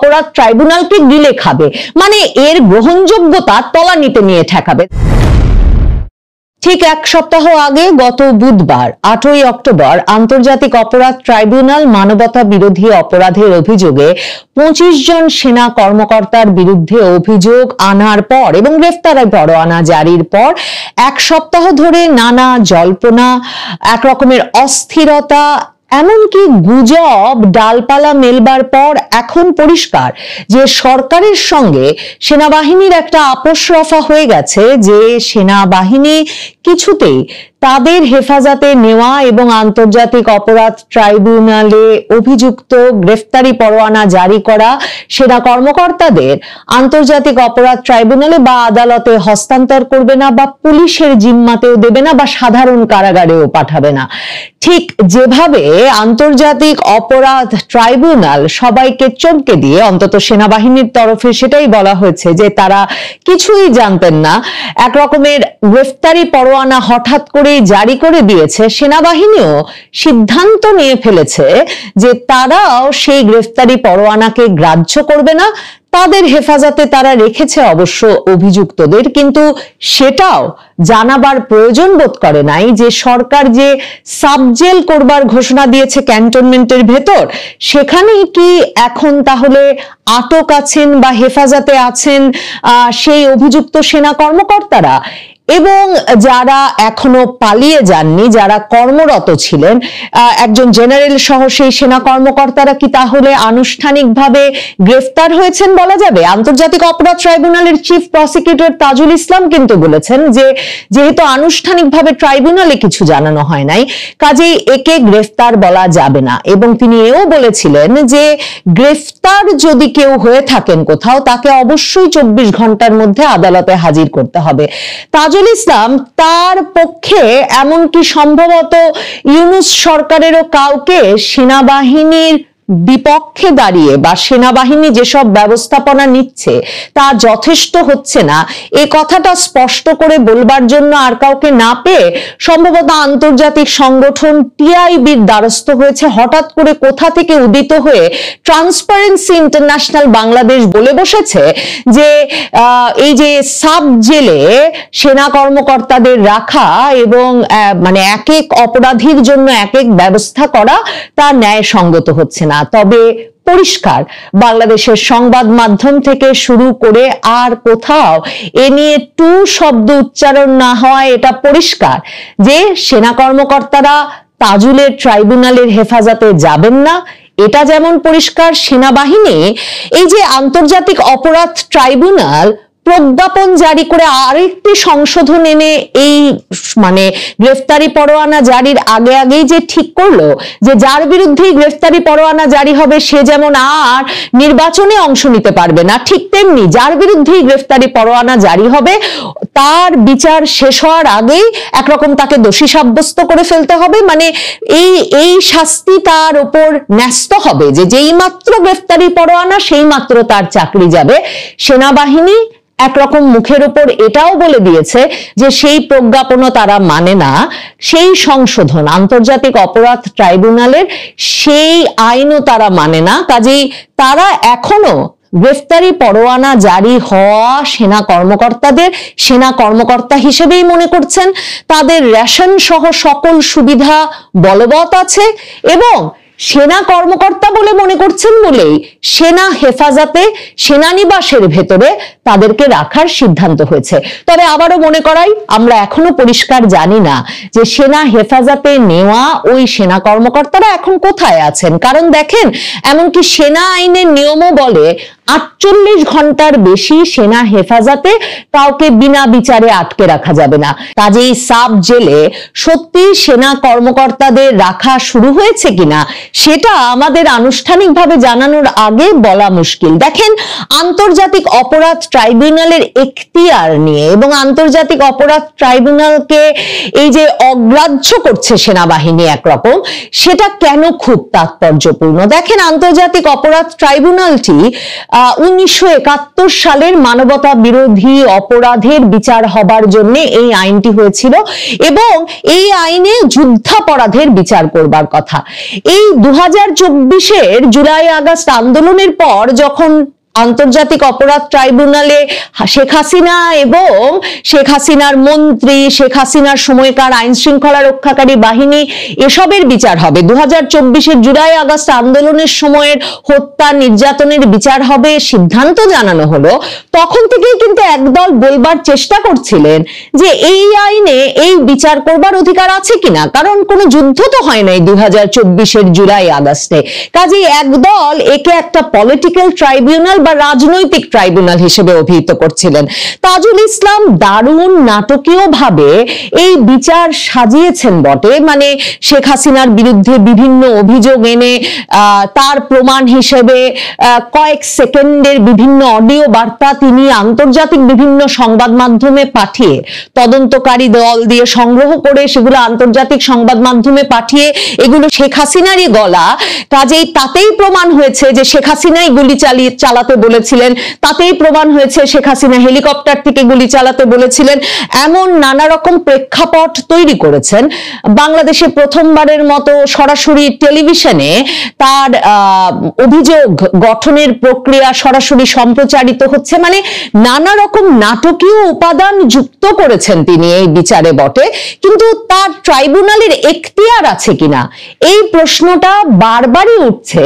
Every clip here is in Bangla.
অপরাধ ট্রাইব্যুনালকে গিলে খাবে, মানে এর গ্রহণযোগ্যতা তলানিতে নিয়ে ঠেকাবে। ঠিক এক সপ্তাহ আগে গত বুধবার 8ই অক্টোবর আন্তর্জাতিক অপরাধ ট্রাইব্যুনাল মানবতা বিরোধী অপরাধের অভিযোগে 25 জন সেনা কর্মকর্তার বিরুদ্ধে অভিযোগ আনার পর এবং গ্রেফতারি পরোয়ানা জারির পর এক সপ্তাহ ধরে নানা জল্পনা, এক রকমের অস্থিরতা, এমনকি গুজব ডালপালা মেলবার পর এখন পরিষ্কার যে সরকারের সঙ্গে সেনাবাহিনীর একটা আপোষ রফা হয়ে গেছে, যে সেনাবাহিনী কিছুতেই তাদের হেফাজতে নেওয়া এবং আন্তর্জাতিক অপরাধ ট্রাইব্যুনালে অভিযুক্ত গ্রেফতারি পরোয়ানা জারি করা সেনা কর্মকর্তাদের আন্তর্জাতিক অপরাধ ট্রাইব্যুনালে বা আদালতে হস্তান্তর করবে না, বা পুলিশের জিম্মাতেও দেবে না, বা সাধারণ কারাগারেও পাঠাবে না। ঠিক যেভাবে আন্তর্জাতিক অপরাধ ট্রাইব্যুনাল সবাইকে চমকে দিয়ে, অন্তত সেনাবাহিনীর তরফে সেটাই বলা হয়েছে যে তারা কিছুই জানতেন না, এক রকমের গ্রেফতারি পরোয়ানা হঠাৎ করে জারি করে দিয়েছে, সেনাবাহিনীও সিদ্ধান্ত নিয়ে ফেলেছে যে তারাও সেই গ্রেফতারি পরোয়ানাকে গ্রাহ্য করবে না। তাদের হেফাজতে তারা রেখেছে অবশ্য অভিযুক্তদের, কিন্তু সেটাও জানাবার প্রয়োজন বোধ করে নাই যে সরকার যে সাবজেল করবার ঘোষণা দিয়েছে ক্যান্টনমেন্টের ভেতর, সেখানেই কি এখন তাহলে আটক আছেন বা হেফাজতে আছেন সেই অভিযুক্ত সেনা কর্মকর্তারা, এবং যারা এখনো পালিয়ে যাননি, যারা কর্মরত ছিলেন, একজন জেনারেল সহ সেই সেনা কর্মকর্তারা কি তাহলে আনুষ্ঠানিকভাবে গ্রেফতার হয়েছেন বলা যাবে? আন্তর্জাতিক অপরাধ ট্রাইব্যুনালের চিফ প্রসিকিউটর তাজুল ইসলাম কিন্তু বলেছেন যে যেহেতু আনুষ্ঠানিকভাবে ট্রাইব্যুনালে কিছু জানানো হয় নাই, কাজেই একে গ্রেফতার বলা যাবে না। এবং তিনি এও বলেছিলেন যে গ্রেফতার যদি কেউ হয়ে থাকেন কোথাও, তাকে অবশ্যই 24 ঘন্টার মধ্যে আদালতে হাজির করতে হবে। তাজুল ইসলাম তার পক্ষে এমনকি সম্ভবত ইউনূস সরকারেরও কাউকে সেনাবাহিনীর বিপক্ষে দাঁড়িয়ে বা সেনাবাহিনী যেসব ব্যবস্থাপনা নিচ্ছে তা যথেষ্ট হচ্ছে না, এই কথাটা স্পষ্ট করে বলবার জন্য আর কাউকে না পেয়ে সম্ভবত আন্তর্জাতিক সংগঠন টিআইবির দ্বারস্থ হয়েছে। হঠাৎ করে কোথা থেকে উদিত হয়ে ট্রান্সপারেন্সি ইন্টারন্যাশনাল বাংলাদেশ বলে বসেছে যে এই যে সাব জেলে সেনা কর্মকর্তাদের রাখা এবং মানে এক এক অপরাধীর জন্য এক এক ব্যবস্থা করা তা ন্যায়সঙ্গত হচ্ছে না। তবে পরিষ্কার বাংলাদেশের সংবাদ মাধ্যম থেকে শুরু করে আর কোথাও এ নিয়ে টু শব্দ উচ্চারণ না হয় এটা পরিষ্কার যে সেনা কর্মকর্তারা তাজুলের ট্রাইব্যুনালের হেফাজতে যাবেন না। এটা যেমন পরিষ্কার, সেনাবাহিনী এই যে আন্তর্জাতিক অপরাধ ট্রাইব্যুনাল প্রজ্ঞাপন জারি করে আরেকটি সংশোধন এনে এই মানে গ্রেফতারি পরোয়ানা জারির আগে আগেই যে ঠিক করলো যে যার বিরুদ্ধেই গ্রেফতারি পরোয়ানা জারি হবে সে যেমন আর নির্বাচনে অংশ নিতে পারবে না, ঠিক তেমনি যার বিরুদ্ধেই গ্রেফতারি পরোয়ানা জারি হবে তার বিচার শেষ হওয়ার আগেই একরকম তাকে দোষী সাব্যস্ত করে ফেলতে হবে। মানে এই শাস্তি তার উপর ন্যস্ত হবে যে যেই মাত্র গ্রেফতারি পরোয়ানা সেই মাত্র তার চাকরি যাবে। সেনাবাহিনী একরকম মুখের উপর এটাও বলে দিয়েছে যে সেই প্রজ্ঞাপনও তারা মানে না, সেই সংশোধন আন্তর্জাতিক অপরাধ ট্রাইব্যুনালের সেই আইনও তারা মানে না। কাজেই তারা এখনো গ্রেফতারি পরোয়ানা জারি হওয়া সেনা কর্মকর্তাদের সেনা কর্মকর্তা হিসেবেই মনে করছেন, তাদের রেশন সহ সকল সুবিধা বলবৎ আছে এবং সেনা কর্মকর্তা বলে মনে করছেন বলেই সেনা হেফাজতে সেনানিবাসের ভেতরে তাদেরকে রাখার সিদ্ধান্ত হয়েছে। তবে আবারও মনে করাই, আমরা এখনো পরিষ্কার জানি না যে সেনা হেফাজতে নেওয়া ওই সেনা কর্মকর্তারা এখন কোথায় আছেন। কারণ দেখেন, এমনকি সেনা আইনের নিয়মও বলে 48 ঘন্টার বেশি সেনা হেফাজতে কাউকে বিনা বিচারে আটকে রাখা যাবে না। কাজেই সাব জেলে সত্যি সেনা কর্মকর্তাদের রাখা শুরু হয়েছে কিনা সেটা আমাদের আনুষ্ঠানিকভাবে জানানোর আগে বলা মুশকিল। দেখেন, আন্তর্জাতিক অপরাধ ট্রাইব্যুনালের এখতিয়ার নিয়ে এবং আন্তর্জাতিক অপরাধ ট্রাইব্যুনালকে এই যে অগ্রাহ্য করছে সেনাবাহিনী একরকম, সেটা কেন খুব তাৎপর্যপূর্ণ। দেখেন, আন্তর্জাতিক অপরাধ ট্রাইব্যুনালটি 1971 সালের মানবতা বিরোধী অপরাধের বিচার হবার জন্য এই আইনটি হয়েছিল এবং এই আইনে যুদ্ধাপরাধের বিচার করবার কথা। এই 2024-এর জুলাই আগস্ট আন্দোলনের পর যখন আন্তর্জাতিক অপরাধ ট্রাইব্যুনালে শেখ হাসিনা এবং শেখ হাসিনার মন্ত্রী, শেখ হাসিনার সময়কার আইন শৃঙ্খলা রক্ষাকারী বাহিনী এসবের বিচার হবে, 2024-এর জুলাই আগস্ট আন্দোলনের সময়ের হত্যা নির্যাতনের বিচার হবে সিদ্ধান্ত জানানো হলো, তখন থেকেই কিন্তু একদল বলবার চেষ্টা করছিলেন যে এই আইনে এই বিচার করবার অধিকার আছে কিনা, কারণ কোনো যুদ্ধ তো হয় নাই 2024-এর জুলাই আগস্টে। কাজেই একদল একে একটা পলিটিক্যাল ট্রাইব্যুনাল বা রাজনৈতিক ট্রাইব্যুনাল হিসেবে অভিহিত করছিলেন। তাজুল ইসলাম দারুণ নাটকীয় ভাবে এই বিচার সাজিয়েছেন বটে, মানে শেখ হাসিনার বিরুদ্ধে বিভিন্ন অভিযোগ এনে তার প্রমাণ হিসেবে কয়েক সেকেন্ডের বিভিন্ন অডিও বার্তা তিনি আন্তর্জাতিক বিভিন্ন সংবাদ মাধ্যমে পাঠিয়ে, তদন্তকারী দল দিয়ে সংগ্রহ করে সেগুলো আন্তর্জাতিক সংবাদ মাধ্যমে পাঠিয়ে এগুলো শেখ হাসিনারই গলা। কাজেই তাতেই প্রমাণ হয়েছে যে শেখ হাসিনাই গুলি চালাতে বলেছিলেন, তাতেই প্রমাণ হয়েছে শেখ হাসিনা হেলিকপ্টার থেকে গুলি চালাতে বলেছিলেন। এমন নানা রকম প্রেক্ষাপট তৈরি করেছেন। বাংলাদেশে প্রথমবারের মতো সরাসরি টেলিভিশনে তার অভিযোগ গঠনের প্রক্রিয়া সরাসরি সম্প্রচারিত হচ্ছে, মানে নানা রকম নাটকীয় উপাদান যুক্ত করেছেন তিনি এই বিচারে বটে। কিন্তু তার ট্রাইব্যুনালের এখতিয়ার আছে কিনা এই প্রশ্নটা বারবারই উঠছে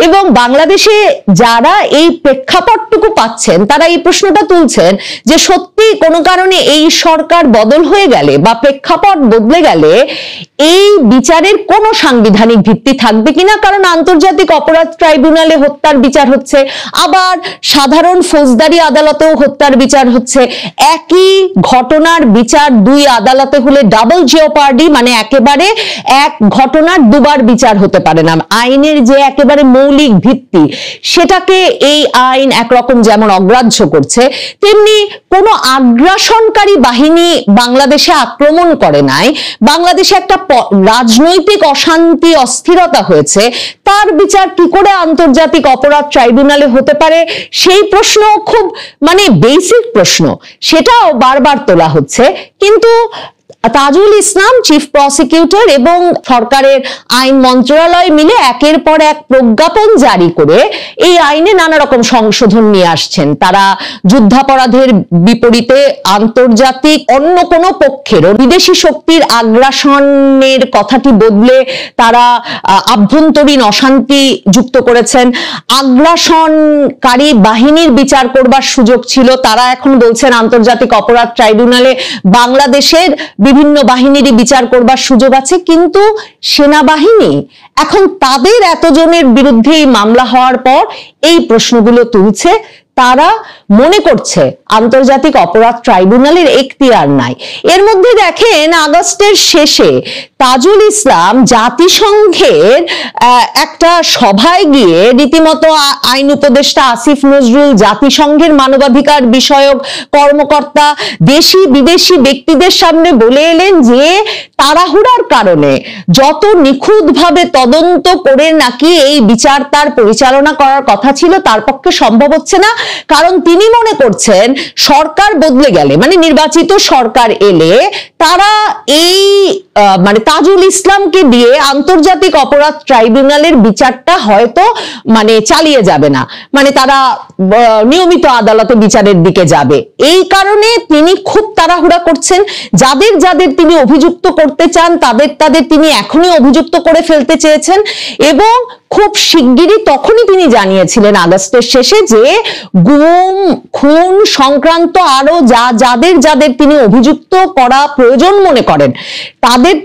এবং বাংলাদেশে যারা এই প্রেক্ষাপটটুকু পাচ্ছেন তারা এই প্রশ্নটা তুলছেন যে সত্যি কোনো কারণে এই সরকার বদল হয়ে গেলে বা প্রেক্ষাপট বদলে গেলে এই বিচারের কোনো সাংবিধানিক ভিত্তি থাকবে কিনা, কারণ আন্তর্জাতিক অপরাধ ট্রাইব্যুনালে হত্যার বিচার হচ্ছে, আবার সাধারণ ফৌজদারি আদালতেও হত্যার বিচার হচ্ছে। একই ঘটনার বিচার দুই আদালতে হলে ডাবল জিওপার্ডি, মানে একেবারে এক ঘটনার দুবার বিচার হতে পারে না। আইনের যে একেবারে মৌলিক ভিত্তি সেটাকে এই আইন একরকম যেমন অগ্রাহ্য করছে, তেমনি কোনো আগ্রাসনকারী বাহিনী বাংলাদেশে আক্রমণ করে নাই, বাংলাদেশে একটা রাজনৈতিক অশান্তি অস্থিরতা হয়েছে, তার বিচার কি করে আন্তর্জাতিক অপরাধ ট্রাইব্যুনালে হতে পারে সেই প্রশ্ন খুব মানে বেসিক প্রশ্ন, সেটাও বারবার তোলা হচ্ছে। কিন্তু তাজুল ইসলাম চিফ প্রসিকিউটর এবং সরকারের আইন মন্ত্রণালয় মিলে একের পর এক প্রজ্ঞাপন জারি করে এই আইনে নানা রকম সংশোধন নিয়ে আসছেন। তারা যুদ্ধাপরাধের বিপরীতে আন্তর্জাতিক অন্য কোনো পক্ষের বিদেশি শক্তির আগ্রাসনের কথাটি বদলে তারা আভ্যন্তরীণ অশান্তি যুক্ত করেছেন। আগ্রাসনকারী বাহিনীর বিচার করবার সুযোগ ছিল, তারা এখন বলছেন আন্তর্জাতিক অপরাধ ট্রাইব্যুনালে বাংলাদেশের বিভিন্ন বাহিনীরই বিচার করবার সুযোগ আছে। কিন্তু সেনাবাহিনী এখন তাদের এতজনের বিরুদ্ধেই মামলা হওয়ার পর এই প্রশ্নগুলো তুলছে। তারা মনে করছে আন্তর্জাতিক অপরাধ ট্রাইব্যুনালের এখতিয়ার নাই। এর মধ্যে দেখেন আগস্টের শেষে তাজুল ইসলাম জাতিসংঘের একটা সভায় গিয়ে রীতিমতো আইন উপদেষ্টা আসিফ নজরুল, জাতিসংঘের মানবাধিকার বিষয়ক কর্মকর্তা, দেশি বিদেশি ব্যক্তিদের সামনে বলে এলেন যে তাড়াহুড়ার কারণে যত নিখুঁতভাবে তদন্ত করে নাকি এই বিচার তার পরিচালনা করার কথা ছিল তার পক্ষে সম্ভব হচ্ছে না, কারণ তিনি মনে করছেন সরকার বদলে গেলে, মানে নির্বাচিত সরকার এলে তারা এই মানে তাজুল ইসলামকে দিয়ে আন্তর্জাতিক অপরাধ ট্রাইব্যুনালের বিচারটা হয়তো মানে চালিয়ে যাবে না, মানে তারা নিয়মিত আদালতে বিচারের দিকে যাবে। এই কারণে তিনি খুব তাড়াহুড়া করছেন। যাদের যাদের তিনি অভিযুক্ত করতে চান তাদের তিনি এখনই অভিযুক্ত করে ফেলতে চেয়েছেন এবং খুব শিগগিরই তখনই তিনি জানিয়েছিলেন আগস্টের শেষে যে গুম খুন সংক্রান্ত আরো যাদের যাদের তিনি অভিযুক্ত করা প্রয়োজন মনে করেন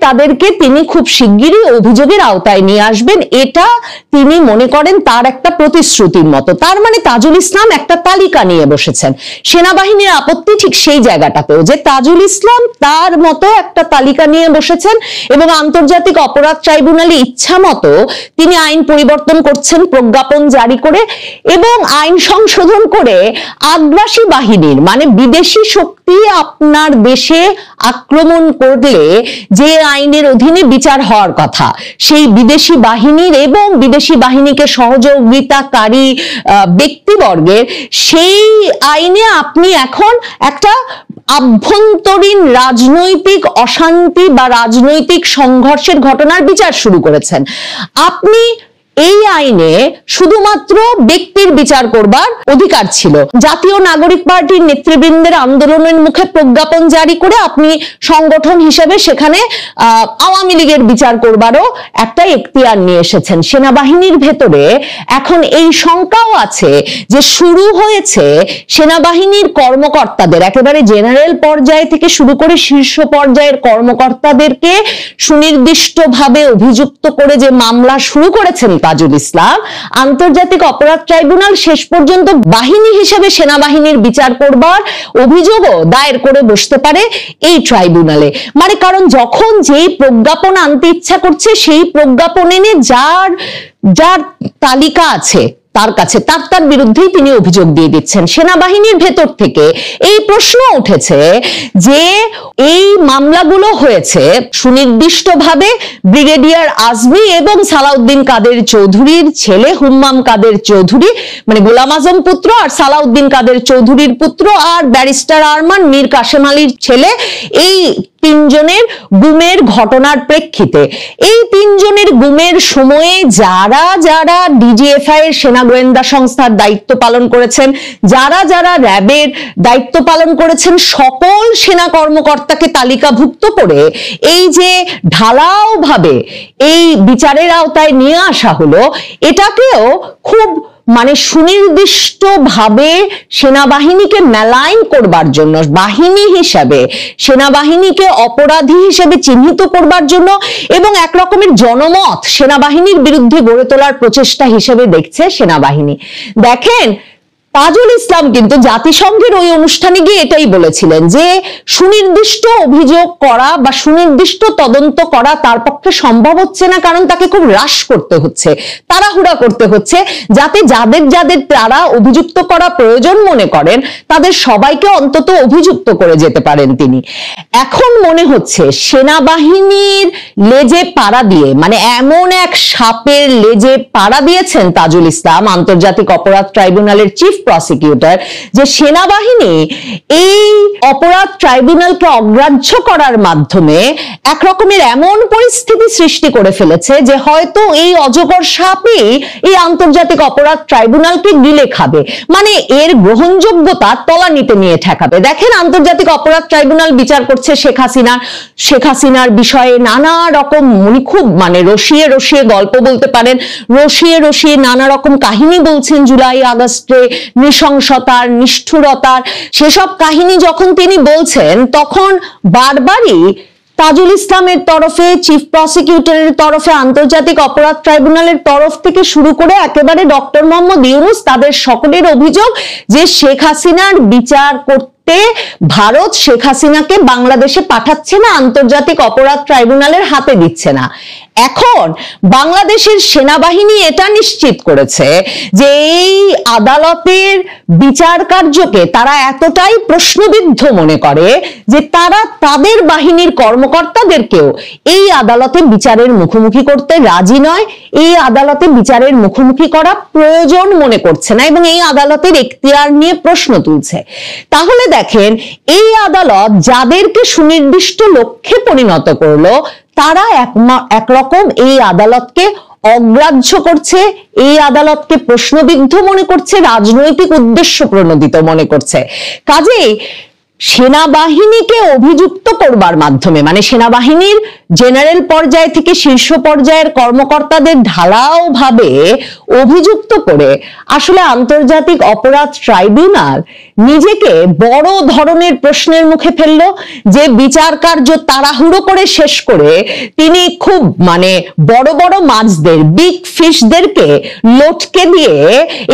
তাদেরকে তিনি খুব শিগগিরই অভিযোগের আওতায় নিয়ে আসবেন। এটা তিনি মনে করেন তার একটা প্রতিশ্রুতির মতো। তার মানে তাজুল ইসলাম একটা তালিকা নিয়ে বসেছেন। সেনাবাহিনীর আপত্তি ঠিক সেই জায়গাটাতেও যে তাজুল ইসলাম তার মতো একটা তালিকা নিয়ে বসেছেন এবং আন্তর্জাতিক অপরাধ ট্রাইব্যুনালে ইচ্ছা মতো তিনি আইন পরিবর্তন করছেন প্রজ্ঞাপন জারি করে এবং আইন সংশোধন করে আগ্রাসী বাহিনীর মানে বিদেশি শক্তি আপনার দেশে আক্রমণ আক্রমণ করলে যে আইনের অধীনে বিচার হওয়ার কথা, সেই বিদেশি বাহিনীর এবং বিদেশি বাহিনীকে সহযোগিতাকারী ব্যক্তিবর্গের, সেই আইনে আপনি এখন একটা আভ্যন্তরীণ রাজনৈতিক অশান্তি বা রাজনৈতিক সংঘর্ষের ঘটনার বিচার শুরু করেছেন। আপনি এই আইনে শুধুমাত্র ব্যক্তির বিচার করবার অধিকার ছিল। জাতীয় নাগরিক পার্টির নেতৃবৃন্দের আন্দোলনের মুখে প্রজ্ঞাপন জারি করে আপনি সংগঠন হিসেবে সেখানে আওয়ামী লীগের বিচার করবারও একটা এখতিয়ার নিয়ে এসেছেন। সেনাবাহিনীর ভেতরে এখন এই শঙ্কাও আছে যে শুরু হয়েছে সেনাবাহিনীর কর্মকর্তাদের, একেবারে জেনারেল পর্যায় থেকে শুরু করে শীর্ষ পর্যায়ের কর্মকর্তাদেরকে সুনির্দিষ্টভাবে অভিযুক্ত করে যে মামলা শুরু করেছেন তাজুল ইসলাম, আন্তর্জাতিক অপরাধ ট্রাইব্যুনাল শেষ পর্যন্ত বাহিনী হিসেবে সেনাবাহিনীর বিচার করবার অভিযোগও দায়ের করে বসতে পারে এই ট্রাইব্যুনালে। মানে কারণ যখন যেই প্রজ্ঞাপন আনতে ইচ্ছা করছে সেই প্রজ্ঞাপন এনে যার যার তালিকা আছে তার কাছে তার বিরুদ্ধেই তিনি অভিযোগ দিয়ে দিচ্ছেন। সেনাবাহিনীর ভেতর থেকে এই প্রশ্ন উঠেছে যে এই মামলাগুলো হয়েছে সুনির্দিষ্টভাবে ব্রিগেডিয়ার আজমি এবং সালাউদ্দিন কাদের চৌধুরীর ছেলে হুম্মাম কাদের চৌধুরী, মানে গোলাম আজম পুত্র আর সালাউদ্দিন কাদের চৌধুরীর পুত্র আর ব্যারিস্টার আরমান মীর কাসেম আলীর ছেলে, এই তিনজনের গুমের ঘটনার প্রেক্ষিতে এই তিনজনের গুমের সময়ে যারা যারা ডিজিএফআই এর সেনা গোয়েন্দা সংস্থার দায়িত্ব পালন করেছেন, যারা যারা র্যাবের দায়িত্ব পালন করেছেন, সকল সেনা কর্মকর্তাকে তালিকাভুক্ত করে এই যে ঢালাও ভাবে এই বিচারের আওতায় নিয়ে আসা হলো, এটাকেও খুব মানে সুনির্দিষ্ট ভাবে সেনাবাহিনীকে মেলাইন করবার জন্য, বাহিনী হিসাবে সেনাবাহিনীকে অপরাধী হিসেবে চিহ্নিত করবার জন্য এবং এক রকমের জনমত সেনাবাহিনীর বিরুদ্ধে গড়ে তোলার প্রচেষ্টা হিসেবে দেখছে সেনাবাহিনী। দেখেন, তাজুল ইসলাম কিন্তু জাতিসংঘের ওই অনুষ্ঠানে গিয়ে এটাই বলেছিলেন যে সুনির্দিষ্ট অভিযোগ করা বা সুনির্দিষ্ট তদন্ত করা তার পক্ষে সম্ভব হচ্ছে না, কারণ তাকে খুব হ্রাস করতে হচ্ছে, তাড়াহুড়া করতে হচ্ছে, যাতে যাদের যাদের তারা অভিযুক্ত করা প্রয়োজন মনে করেন তাদের সবাইকে অন্তত অভিযুক্ত করে যেতে পারেন তিনি। এখন মনে হচ্ছে সেনাবাহিনীর লেজে পাড়া দিয়ে, মানে এমন এক সাপের লেজে পাড়া দিয়েছেন তাজুল ইসলাম, আন্তর্জাতিক অপরাধ ট্রাইব্যুনালের চিফ প্রসিকিউটর, যে সেনাবাহিনী এই অপরাধ ট্রাইব্যুনালকে অগ্রাহ্য করার মাধ্যমে এক রকমের এমন পরিস্থিতি সৃষ্টি করে ফেলেছে যে হয়তো এই অজগর সাপই এই আন্তর্জাতিক অপরাধ ট্রাইব্যুনালকে গিলে খাবে, মানে এর গ্রহণযোগ্যতা তলানিতে নিয়ে ঠেকাবে। দেখেন, আন্তর্জাতিক অপরাধ ট্রাইব্যুনাল বিচার করছে শেখ হাসিনার বিষয়ে নানা রকম, উনি খুব মানে রসিয়ে রসিয়ে গল্প বলতে পারেন, রসিয়ে রসিয়ে নানা রকম কাহিনী বলছেন জুলাই আগস্টে নৃশংসতার, নিষ্ঠুরতার, সেসব কাহিনী যখন তিনি বলছেন তখন বারবারই তাজুল ইসলামের তরফে, চিফ প্রসিকিউটরের তরফে, আন্তর্জাতিক অপরাধ ট্রাইব্যুনালের তরফ থেকে শুরু করে একেবারে ডক্টর মোহাম্মদ ইউনূস, তাদের সকলের অভিযোগ যে শেখ হাসিনার বিচার করতে ভারত শেখ হাসিনাকে বাংলাদেশে পাঠাচ্ছে না, আন্তর্জাতিক অপরাধ ট্রাইব্যুনালের হাতে দিচ্ছে না। এখন বাংলাদেশের সেনাবাহিনী এটা নিশ্চিত করেছে যে এই আদালতের বিচার কার্যকে তারা এতটাই প্রশ্নবিদ্ধ মনে করে যে তারা তাদের বাহিনীর কর্মকর্তাদেরকেও এই আদালতে বিচারের মুখোমুখি করতে রাজি নয়, এই আদালতে বিচারের মুখোমুখি করা প্রয়োজন মনে করছে না এবং এই আদালতের এখতিয়ার নিয়ে প্রশ্ন তুলছে। তাহলে দেখেন, এই আদালত যাদেরকে সুনির্দিষ্ট লক্ষ্যে পরিণত করলো তারা একরকম এই আদালতকে অগ্রাহ্য করছে, এই আদালতকে প্রশ্নবিদ্ধ মনে করছে, রাজনৈতিক উদ্দেশ্য প্রণোদিত মনে করছে। কাজেই সেনাবাহিনীকে অভিযুক্ত করবার মাধ্যমে, মানে সেনাবাহিনীর জেনারেল পর্যায় থেকে শীর্ষ পর্যায়ের কর্মকর্তাদের ঢালাও ভাবে অভিযুক্ত করে আসলে আন্তর্জাতিক অপরাধ ট্রাইব্যুনাল নিজেকে বড় ধরনের প্রশ্নের মুখে ফেললো, যে বিচার কার্য তাড়াহুড়ো করে শেষ করে তিনি খুব মানে বড় বড় মাছদের, বিগ ফিশদেরকে লটকে দিয়ে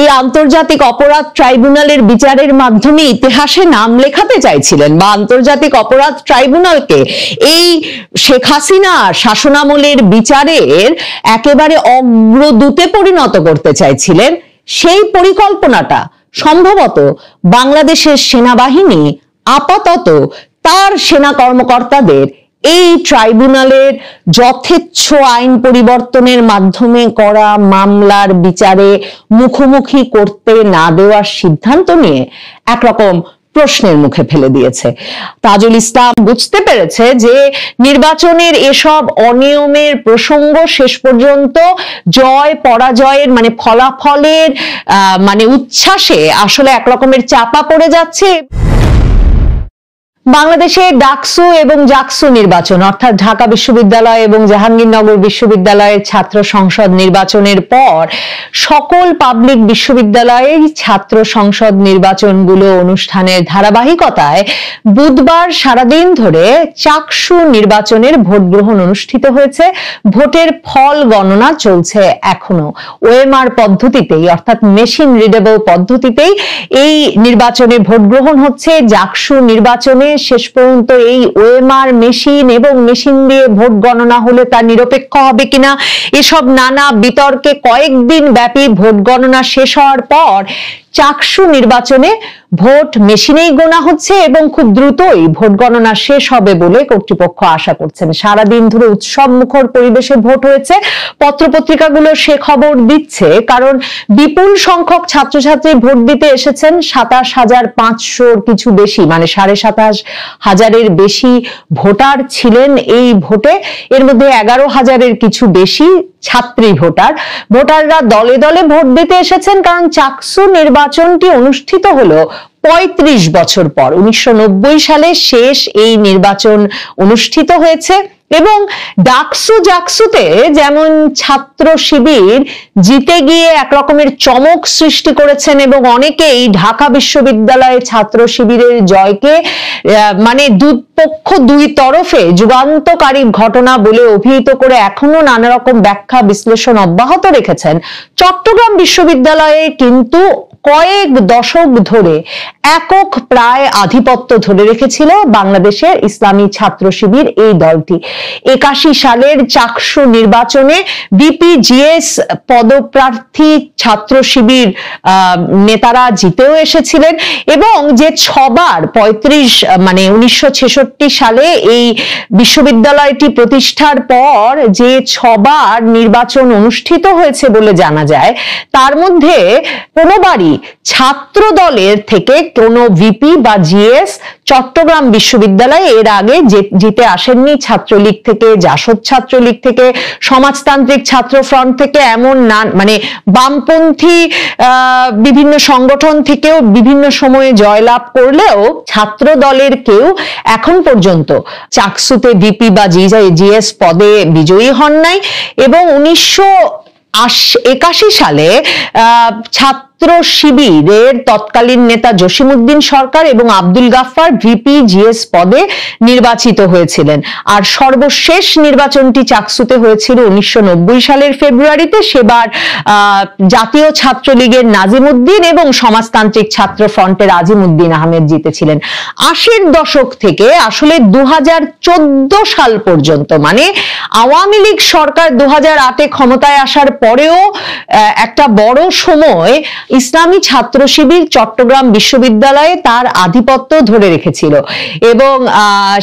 এই আন্তর্জাতিক অপরাধ ট্রাইব্যুনালের বিচারের মাধ্যমে ইতিহাসে নাম লেখাতে চাইছিলেন বা আন্তর্জাতিক অপরাধ ট্রাইব্যুনালকে এই শেখ হাসিনা শাসনামলের বিচারের একেবারে অগ্রদূতে পরিণত করতে চাইছিলেন। সেই পরিকল্পনাটা সম্ভবত বাংলাদেশের সেনাবাহিনী আপাতত তার সেনা কর্মকর্তাদের এই ট্রাইব্যুনালের যথেচ্ছ আইন পরিবর্তনের মাধ্যমে করা মামলার বিচারে মুখোমুখি করতে না দেওয়ার সিদ্ধান্ত নিয়ে একরকম প্রশ্নের মুখে ফেলে দিয়েছে। তাজুল ইসলাম বুঝতে পেরেছে যে নির্বাচনের এসব অনিয়মের প্রসঙ্গ শেষ পর্যন্ত জয় পরাজয়ের মানে ফলাফলের উচ্ছ্বাসে আসলে একরকমের চাপা পড়ে যাচ্ছে। বাংলাদেশে ডাকসু এবং জাকসু নির্বাচন অর্থাৎ ঢাকা বিশ্ববিদ্যালয় এবং জাহাঙ্গীরনগর বিশ্ববিদ্যালয়ের ছাত্র সংসদ নির্বাচনের পর সকল পাবলিক বিশ্ববিদ্যালয়ের ছাত্র সংসদ নির্বাচনগুলো অনুষ্ঠানের ধারাবাহিকতায় বুধবার সারাদিন ধরে চাকসু নির্বাচনের ভোট গ্রহণ অনুষ্ঠিত হয়েছে। ভোটের ফল গণনা চলছে এখনো ওএমআর পদ্ধতিতেই অর্থাৎ মেশিন রিডেবল পদ্ধতিতেই এই নির্বাচনে ভোট গ্রহণ হচ্ছে। জাকসু নির্বাচনে শেষ পর্যন্ত এই ওএমআর মেশিন এবং মেশিন দিয়ে ভোট গণনা হলে তা নিরপেক্ষ হবে কিনা এসব নানা বিতর্কে কয়েকদিন ব্যাপী ভোট গণনা শেষ হওয়ার পর চাকসু নির্বাচনে ভোট মেশিনেই গোনা হচ্ছে এবং খুব দ্রুতই ভোট গণনা শেষ হবে বলে কর্তৃপক্ষ আশা করছেন। সারাদিন ধরে উৎসব মুখর পরিবেশে ভোট হয়েছে। পত্রপত্রিকাগুলো সে খবর দিচ্ছে, কারণ বিপুল সংখ্যক ছাত্রছাত্রী ভোট দিতে এসেছেন। 27,500 কিছু বেশি 27,500 বেশি ভোটার ছিলেন এই ভোটে। এর মধ্যে 11,000 কিছু বেশি ছাত্রী ভোটাররা দলে দলে ভোট দিতে এসেছেন, কারণ চাকসু নির্বাচনটি অনুষ্ঠিত হলো 35 বছর পর। 1990 সালে শেষ এই নির্বাচন অনুষ্ঠিত হয়েছে এবং ডাকসু জাকসুতে যেমন ছাত্র শিবির জিতে গিয়ে একরকমের চমক সৃষ্টি করেছেন এবং অনেকেই ঢাকা বিশ্ববিদ্যালয়ে ছাত্র শিবিরের জয়কে দুপক্ষ দুই তরফে যুগান্তকারী ঘটনা বলে অভিহিত করে এখনো নানা রকম ব্যাখ্যা বিশ্লেষণ অব্যাহত রেখেছেন। চট্টগ্রাম বিশ্ববিদ্যালয়ে কিন্তু কয়েক দশক ধরে একক প্রায় আধিপত্য ধরে রেখেছিল বাংলাদেশের ইসলামী ছাত্র শিবির এই দলটি। 81 সালের চাকসু নির্বাচনে বিপিজিএস পদপ্রার্থী ছাত্র শিবির নেতারা জিতেও এসেছিলেন এবং যে 6 বার 1966 সালে এই বিশ্ববিদ্যালয়টি প্রতিষ্ঠার পর যে 6 বার নির্বাচন অনুষ্ঠিত হয়েছে বলে জানা যায়, তার মধ্যে কোনোবারই ছাত্র দলের থেকে কোনো ভিপি বা জিএস চট্টগ্রাম বিশ্ববিদ্যালয়ে এর আগে জিতে আসেননি। ছাত্রলীগ থেকে, জাসদ ছাত্রলীগ থেকে, সমাজতান্ত্রিক ছাত্র ফ্রন্ট থেকে, এমন বামপন্থী বিভিন্ন সংগঠন থেকেও বিভিন্ন সময়ে জয়লাভ করলেও ছাত্র দলের কেউ এখন পর্যন্ত চাকসুতে ভিপি বা জিএস পদে বিজয়ী হন নাই। এবং 1981 সালে ছাত্র শিবিরের তৎকালীন নেতা জসিমউদ্দিন সরকার এবং আব্দুল গাফফার ভিপি জিএস পদে নির্বাচিত হয়েছিলেন। আর সর্বশেষ নির্বাচনটি চাকসুতে হয়েছিল 1990 সালের ফেব্রুয়ারিতে। সেবার জাতীয় ছাত্রলীগের নাজিমউদ্দিন এবং সমাজতান্ত্রিক ছাত্র ফ্রন্টের আজিমউদ্দিন আহমেদ জিতেছিলেন। 80-র দশক থেকে আসলে 2014 সাল পর্যন্ত, আওয়ামী লীগ সরকার 2008-এ ক্ষমতায় আসার পরেও একটা বড় সময় ইসলামী ছাত্র শিবির চট্টগ্রাম বিশ্ববিদ্যালয়ে তার আধিপত্য ধরে রেখেছিল এবং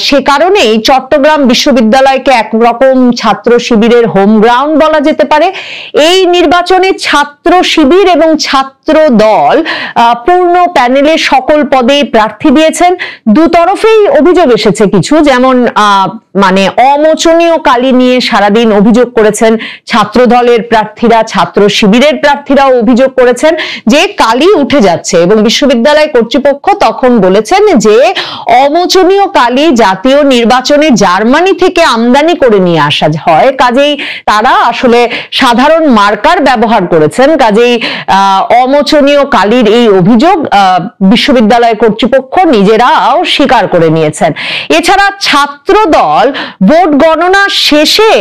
সে কারণেই চট্টগ্রাম বিশ্ববিদ্যালয়কে একরকম ছাত্র শিবিরের হোম গ্রাউন্ড বলা যেতে পারে। এই নির্বাচনে ছাত্র শিবির এবং ছাত্র দল পূর্ণ প্যানেলে সকল পদেই প্রার্থী দিয়েছেন। দুতরফেই অভিযোগ এসেছে কিছু, যেমন অমোচনীয় কালি নিয়ে সারাদিন অভিযোগ করেছেন ছাত্র দলের প্রার্থীরা, ছাত্র শিবিরের প্রার্থীরাও অভিযোগ করেছেন যে কালি উঠে যাচ্ছে এবং বিশ্ববিদ্যালয় কর্তৃপক্ষ তখন বলেছেন যে অমোচনীয় কালি জাতীয় নির্বাচনে জার্মানি থেকে আমদানি করে নিয়ে আসা হয়, কাজেই তারা আসলে সাধারণ মার্কার ব্যবহার করেছেন। কাজেই অমোচনীয় কালির এই অভিযোগ বিশ্ববিদ্যালয় কর্তৃপক্ষ নিজেরাও স্বীকার করে নিয়েছেন। এছাড়া ছাত্র দল ভোট গণনা শেষে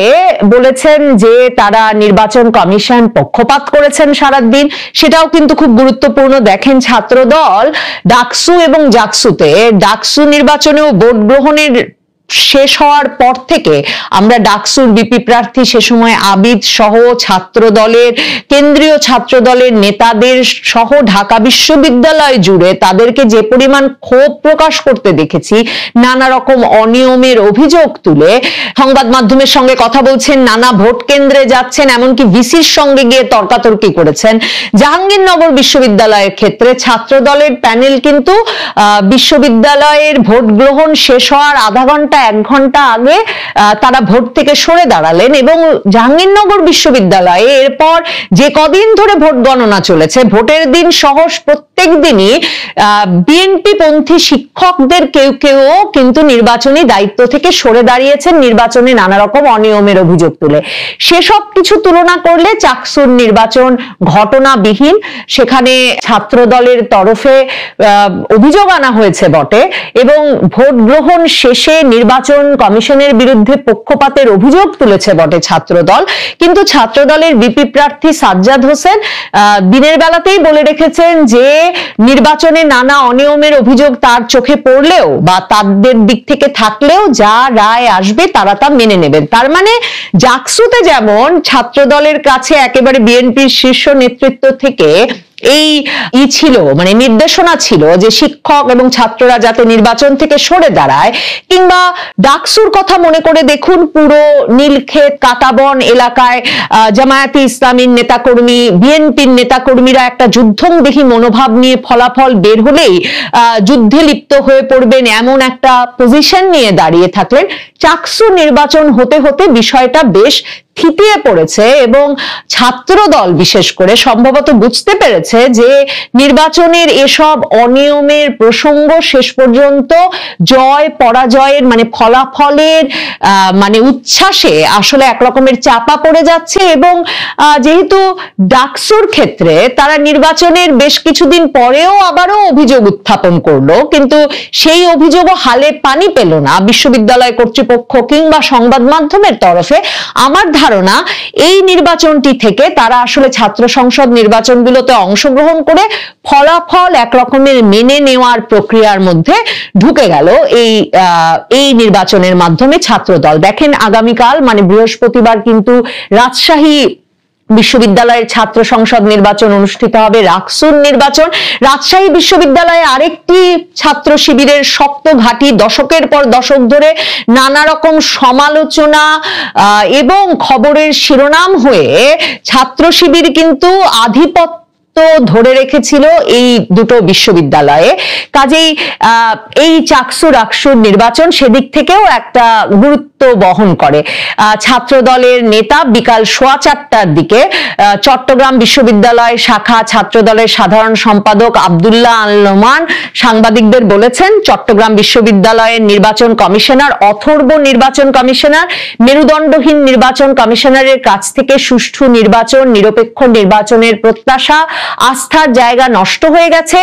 বলেছেন যে তারা নির্বাচন কমিশন পক্ষপাত করেছেন সারাদিন, সেটাও কিন্তু খুব গুরুত্বপূর্ণ। দেখেন, ছাত্র দল ডাকসু এবং জাকসুতে, ডাকসু নির্বাচনেও ভোট গ্রহণের শেষ হওয়ার পর থেকে আমরা ডাকসুর বিপি প্রার্থী সে সময় আবিদ সহ ছাত্র দলের কেন্দ্রীয় ছাত্র দলের নেতাদের সহ ঢাকা বিশ্ববিদ্যালয় জুড়ে তাদেরকে যে পরিমাণ ক্ষোভ প্রকাশ করতে দেখেছি, নানা রকম অনিয়মের অভিযোগ তুলে সংবাদ মাধ্যমের সঙ্গে কথা বলছেন, নানা ভোট কেন্দ্রে যাচ্ছেন, এমনকি ভিসির সঙ্গে গিয়ে তর্কাতর্কি করেছেন। জাহাঙ্গীরনগর বিশ্ববিদ্যালয়ের ক্ষেত্রে ছাত্র দলের প্যানেল কিন্তু বিশ্ববিদ্যালয়ের ভোট গ্রহণ শেষ হওয়ার আধা ঘন্টা 1 ঘন্টা আগে তারা ভোট থেকে সরে দাঁড়ালেন এবং জাহাঙ্গীরনগর বিশ্ববিদ্যালয়ে এরপর যে কদিন ধরে ভোট গণনা চলেছে, ভোটের দিন সহ প্রত্যেক দিনই বিএনপি পন্থী শিক্ষকদের কেউ কেউ কিন্তু নির্বাচনী দায়িত্ব থেকে সরে দাঁড়িয়েছেন নির্বাচনে নানা রকম অনিয়মের অভিযোগ তুলে। সেসব কিছু তুলনা করলে চাকসুর নির্বাচন ঘটনাবিহীন, সেখানে ছাত্র দলের তরফে অভিযোগ আনা হয়েছে বটে এবং ভোট গ্রহণ শেষে নির্বাচন কমিশনের বিরুদ্ধে পক্ষপাতের অভিযোগ তুলেছে বটে ছাত্র দল, কিন্তু ছাত্র দলের বিপি প্রার্থী সাজ্জাদ হোসেন দিনের বেলাতেই বলে রেখেছেন যে নির্বাচনে নানা অনিয়মের অভিযোগ তার চোখে পড়লেও বা তাদের দিক থেকে থাকলেও যা রায় আসবে তারা তা মেনে নেবেন। তার মানে জাকসুতে যেমন ছাত্র দলের কাছে একেবারে বিএনপির শীর্ষ নেতৃত্ব থেকে এই ছিল, মানে নির্দেশনা ছিল যে শিক্ষক এবং ছাত্ররা যাতে নির্বাচন থেকে সরে দাঁড়ায়, কিংবা ডাকসুর কথা মনে করে দেখুন, পুরো নীলক্ষেত কাটাবন এলাকায় জামায়াতে ইসলামীর নেতাকর্মী, বিএনপির নেতাকর্মীরা একটা যুদ্ধংদেহী মনোভাব নিয়ে ফলাফল বের হলেই যুদ্ধে লিপ্ত হয়ে পড়বেন এমন একটা পজিশন নিয়ে দাঁড়িয়ে থাকলেন। চাকসু নির্বাচন হতে হতে বিষয়টা বেশ থিতিয়ে পড়েছে এবং ছাত্র দল বিশেষ করে সম্ভবত বুঝতে পেরেছে যে নির্বাচনের এসব অনিয়মের প্রসঙ্গ শেষ পর্যন্ত জয় পরাজয়ের মানে ফলাফলের মানে উচ্ছ্বাসে আসলে একরকমের চাপা পড়ে যাচ্ছে এবং যেহেতু ডাকসুর ক্ষেত্রে তারা নির্বাচনের বেশ কিছুদিন পরেও আবারও অভিযোগ উত্থাপন করলো, কিন্তু সেই অভিযোগও হালে পানি পেল না বিশ্ববিদ্যালয় কর্তৃপক্ষ কিংবা সংবাদ মাধ্যমের তরফে। আমার ধারণা এই নির্বাচনটি থেকে তারা আসলে ছাত্র সংসদ নির্বাচনগুলোতে অংশগ্রহণ করে ফলাফল একরকমের মেনে নেওয়ার প্রক্রিয়ার মধ্যে ঢুকে গেল এই নির্বাচনের মাধ্যমে ছাত্র দল। দেখেন আগামীকাল মানে বৃহস্পতিবার কিন্তু রাজশাহী বিশ্ববিদ্যালয়ের ছাত্র সংসদ নির্বাচন অনুষ্ঠিত হবে, রাকসুর নির্বাচন। রাজশাহী বিশ্ববিদ্যালয়ে আরেকটি ছাত্র শিবিরের শক্ত ঘাঁটি, দশকের পর দশক ধরে নানা রকম সমালোচনা এবং খবরের শিরোনাম হয়ে ছাত্র শিবির কিন্তু আধিপত্য ধরে রেখেছিল এই দুটো বিশ্ববিদ্যালয়ে। কাজেই এই চাকসু রাকসুর নির্বাচন সেদিক থেকেও একটা গুরুত্ব বহন করে। ছাত্র দলের নেতা বিকাল 4:15টার দিকে চট্টগ্রাম বিশ্ববিদ্যালয় শাখা ছাত্র দলের সাধারণ সম্পাদক আব্দুল্লাহ আল নোমান সাংবাদিকদের বলেছেন, চট্টগ্রাম বিশ্ববিদ্যালয়ের নির্বাচন কমিশনার অথর্ব নির্বাচন কমিশনার মেরুদণ্ডহীন নির্বাচন কমিশনারের কাছ থেকে সুষ্ঠু নির্বাচন, নিরপেক্ষ নির্বাচনের প্রত্যাশা, আস্থার জায়গা নষ্ট হয়ে গেছে।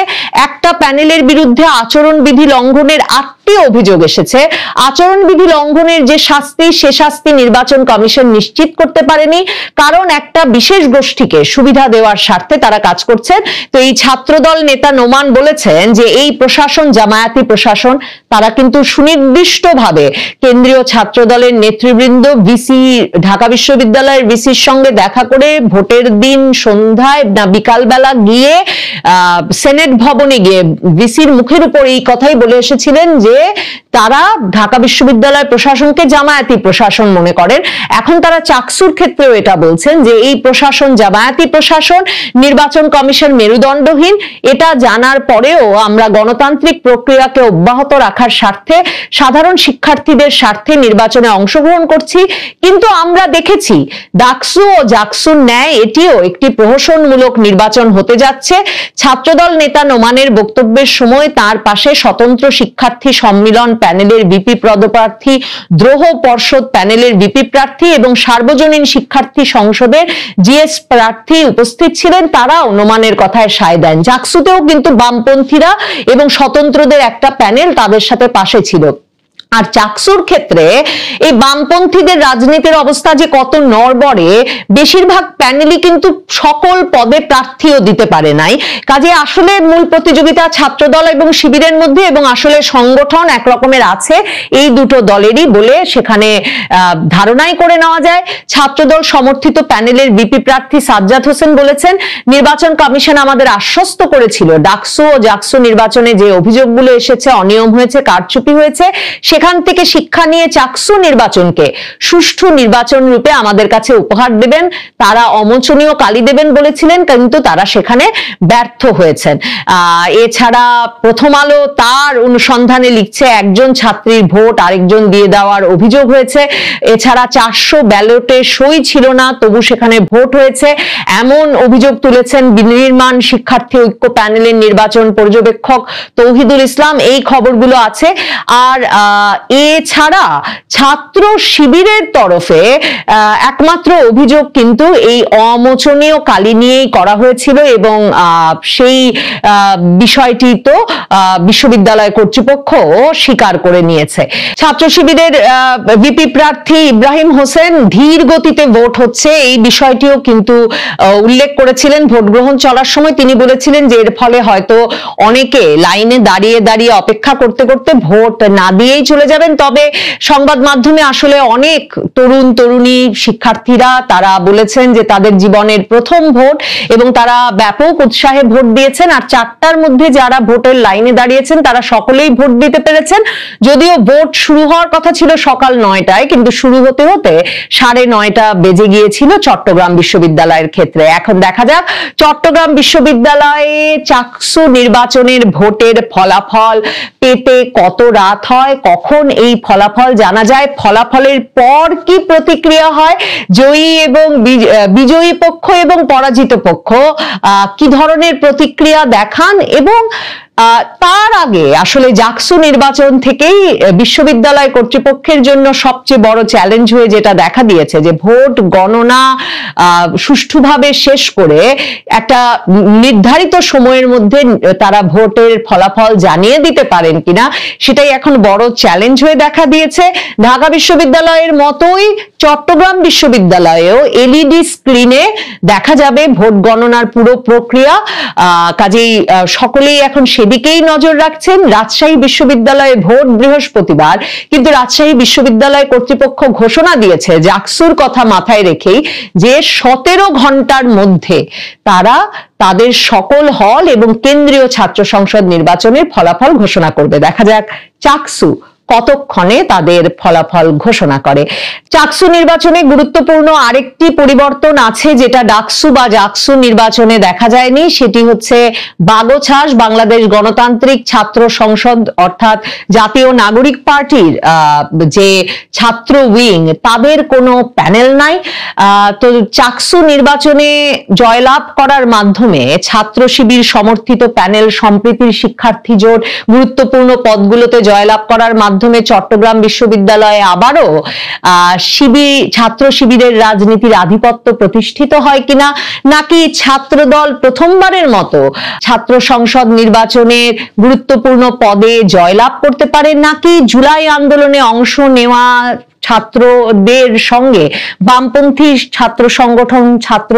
একটা প্যানেলের বিরুদ্ধে আচরণবিধি লঙ্ঘনের 8টি অভিযোগ এসেছে। আচরণবিধি লঙ্ঘনের যে শাস্তি, সে শাস্তি নির্বাচন কমিশন নিশ্চিত করতে পারেনি, কারণ একটা বিশেষ গোষ্ঠীকে সুবিধা দেওয়ার স্বার্থে তারা কাজ করছেন। তো এই ছাত্রদল নেতা নোমান বলেছেন যে এই প্রশাসন জামায়াতি প্রশাসন, তারা কিন্তু সুনির্দিষ্টভাবে কেন্দ্রীয় ছাত্র দলের নেতৃবৃন্দ ভিসি ঢাকা বিশ্ববিদ্যালয়ের ভিসির সঙ্গে দেখা করে ভোটের দিন সন্ধ্যায় না বিকালবেলা গিয়ে সেনেট ভবনে গিয়ে ভিসির মুখের উপর এই কথাই বলে এসেছিলেন যে তারা ঢাকা বিশ্ববিদ্যালয় প্রশাসনকে জামায়াতি প্রশাসন মনে করেন। এখন তারা চাকসুর ক্ষেত্রেও এটা বলছেন যে এই প্রশাসন জামায়াতি প্রশাসন, নির্বাচন কমিশন মেরুদণ্ডহীন। এটা জানার পরেও আমরা গণতান্ত্রিক প্রক্রিয়াকে অব্যাহত রাখার স্বার্থে, সাধারণ শিক্ষার্থীদের স্বার্থে নির্বাচনে অংশগ্রহণ করছি। কিন্তু আমরা দেখেছি ডাকসু ও জাকসুর ন্যায় এটিও একটি প্রহসনমূলক নির্বাচন হতে যাচ্ছে। ছাত্রদল নেতা নোমানের বক্তব্যের সময় তার পাশে স্বতন্ত্র শিক্ষার্থী সম্মিলন প্যানেলের ভিপি পদপ্রার্থী, দ্রোহ পর্ষদ প্যানেলের ভিপি প্রার্থী এবং সার্বজনীন শিক্ষার্থী সংসদের জিএস প্রার্থী উপস্থিত ছিলেন। তারাও নোমানের কথায় সায় দেন। জাকসুতেও কিন্তু বামপন্থীরা এবং স্বতন্ত্রদের একটা প্যানেল তাদের সাথে পাশে ছিল। আর চাকসুর ক্ষেত্রে এই বামপন্থীদের রাজনীতির অবস্থা যে কত নড়বড়ে, বেশিরভাগ প্যানেলই কিন্তু সকল পদে প্রার্থীও দিতে পারে নাই। কাজে আসলে মূল প্রতিযোগিতা ছাত্রদল এবং শিবিরের মধ্যে, এবং আসলে সংগঠন এক রকমের আছে এই দুটো দলেরই বলে সেখানে ধারণাই করে নেওয়া যায়। ছাত্রদল সমর্থিত প্যানেলের বিপি প্রার্থী সাজ্জাদ হোসেন বলেছেন, নির্বাচন কমিশন আমাদের আশ্বস্ত করেছিল ডাকসু ও জাকসু নির্বাচনে যে অভিযোগগুলো এসেছে, অনিয়ম হয়েছে, কারচুপি হয়েছে, সেখান থেকে শিক্ষা নিয়ে চাকসু নির্বাচনকে সুষ্ঠু নির্বাচন রূপে আমাদের কাছে উপহার দেবেন, তারা অমোচনীয় কালি দেবেন বলেছিলেন, কিন্তু তারা সেখানে ব্যর্থ হয়েছেন। এছাড়া প্রথম আলো তার অনুসন্ধানে লিখছে, একজন ছাত্রীর ভোট আরেকজন দিয়ে দেওয়ার অভিযোগ হয়েছে। এছাড়া 400 ব্যালটে সই ছিল না, তবু সেখানে ভোট হয়েছে, এমন অভিযোগ তুলেছেন বিনির্মাণ শিক্ষার্থী ঐক্য প্যানেলের নির্বাচন পর্যবেক্ষক তৌহিদুল ইসলাম। এই খবরগুলো আছে। আর এছাড়া ছাত্র শিবিরের তরফে একমাত্র অভিযোগ কিন্তু এই অমোচনীয় কালি নিয়েই করা হয়েছিল, এবং সেই বিষয়টি তো বিশ্ববিদ্যালয় কর্তৃপক্ষ স্বীকার করে নিয়েছে। ছাত্র শিবিরের ভিপি প্রার্থী ইব্রাহিম হোসেন ধীর গতিতে ভোট হচ্ছে এই বিষয়টিও কিন্তু উল্লেখ করেছিলেন ভোট গ্রহণ চলার সময়। তিনি বলেছিলেন যে এর ফলে হয়তো অনেকে লাইনে দাঁড়িয়ে দাঁড়িয়ে অপেক্ষা করতে করতে ভোট না দিয়েই চলে যাবেন। তবে সংবাদ মাধ্যমে আসলে অনেক তরুণ তরুণী শিক্ষার্থীরা তারা বলেছেন যে তাদের জীবনের প্রথম ভোট, এবং তারা ব্যাপক উৎসাহে ভোট দিয়েছেন। আর 4টার মধ্যে যারা ভোটের লাইনে দাঁড়িয়েছেন তারা সকলেই ভোট দিতে পেরেছেন। যদিও ভোট শুরু হওয়ার কথা ছিল সকাল 9টায়, কিন্তু শুরু হতে হতে 9:30 বেজে গিয়েছিল চট্টগ্রাম বিশ্ববিদ্যালয়ের ক্ষেত্রে। এখন দেখা যাক চট্টগ্রাম বিশ্ববিদ্যালয়ে চাকসু নির্বাচনের ভোটের ফলাফল পেতে কত রাত হয়, কখন এই ফলাফল জানা যায়, ফলাফলের পর কি প্রতিক্রিয়া হয়, জয়ী এবং বিজয়ী পক্ষ এবং পরাজিত পক্ষ কি ধরনের প্রতিক্রিয়া দেখান, এবং তার আগে আসলে জাকসু নির্বাচন থেকেই বিশ্ববিদ্যালয় কর্তৃপক্ষের জন্য সবচেয়ে বড় চ্যালেঞ্জ হয়ে যেটা দেখা দিয়েছে যে ভোট গণনা সুষ্ঠুভাবে শেষ করে একটা নির্ধারিত সময়ের মধ্যে তারা ভোটের ফলাফল জানিয়ে দিতে পারেন কিনা, সেটাই এখন বড় চ্যালেঞ্জ হয়ে দেখা দিয়েছে। ঢাকা বিশ্ববিদ্যালয়ের মতোই চট্টগ্রাম বিশ্ববিদ্যালয়েও এলইডি স্ক্রিনে দেখা যাবে ভোট গণনার পুরো প্রক্রিয়া। কাজেই সকলেই এখন সেদিকেই নজর রাখছেন। রাজশাহী বিশ্ববিদ্যালয়ে ভোট বৃহস্পতিবার, কিন্তু রাজশাহী বিশ্ববিদ্যালয় কর্তৃপক্ষ ঘোষণা দিয়েছে জাকসুর কথা মাথায় রেখেই যে 17 ঘন্টার মধ্যে তারা তাদের সকল হল এবং কেন্দ্রীয় ছাত্র সংসদ নির্বাচনের ফলাফল ঘোষণা করবে। দেখা যাক চাকসু কতক্ষণে তাদের ফলাফল ঘোষণা করে। চাকসু নির্বাচনে গুরুত্বপূর্ণ আরেকটি পরিবর্তন আছে যেটা ডাকসু বা জাকসু নির্বাচনে দেখা যায়নি, সেটি হচ্ছে বাগছাস বাংলাদেশ গণতান্ত্রিক ছাত্র সংসদ অর্থাৎ জাতীয় নাগরিক পার্টির যে ছাত্র উইং তাদের কোনো প্যানেল নাই। তো চাকসু নির্বাচনে জয়লাভ করার মাধ্যমে ছাত্র শিবির সমর্থিত প্যানেল সম্প্রীতির শিক্ষার্থী জোট গুরুত্বপূর্ণ পদগুলোতে জয়লাভ করার মাধ্যমে চট্টগ্রাম বিশ্ববিদ্যালয়ে আবারও ছাত্র শিবিরের রাজনীতির আধিপত্য প্রতিষ্ঠিত হয় কিনা, নাকি ছাত্রদল প্রথমবারের মতো ছাত্র সংসদ নির্বাচনের গুরুত্বপূর্ণ পদে জয়লাভ করতে পারে, নাকি জুলাই আন্দোলনে অংশ নেওয়া ছাত্রদের সঙ্গে বামপন্থী ছাত্র সংগঠন ছাত্র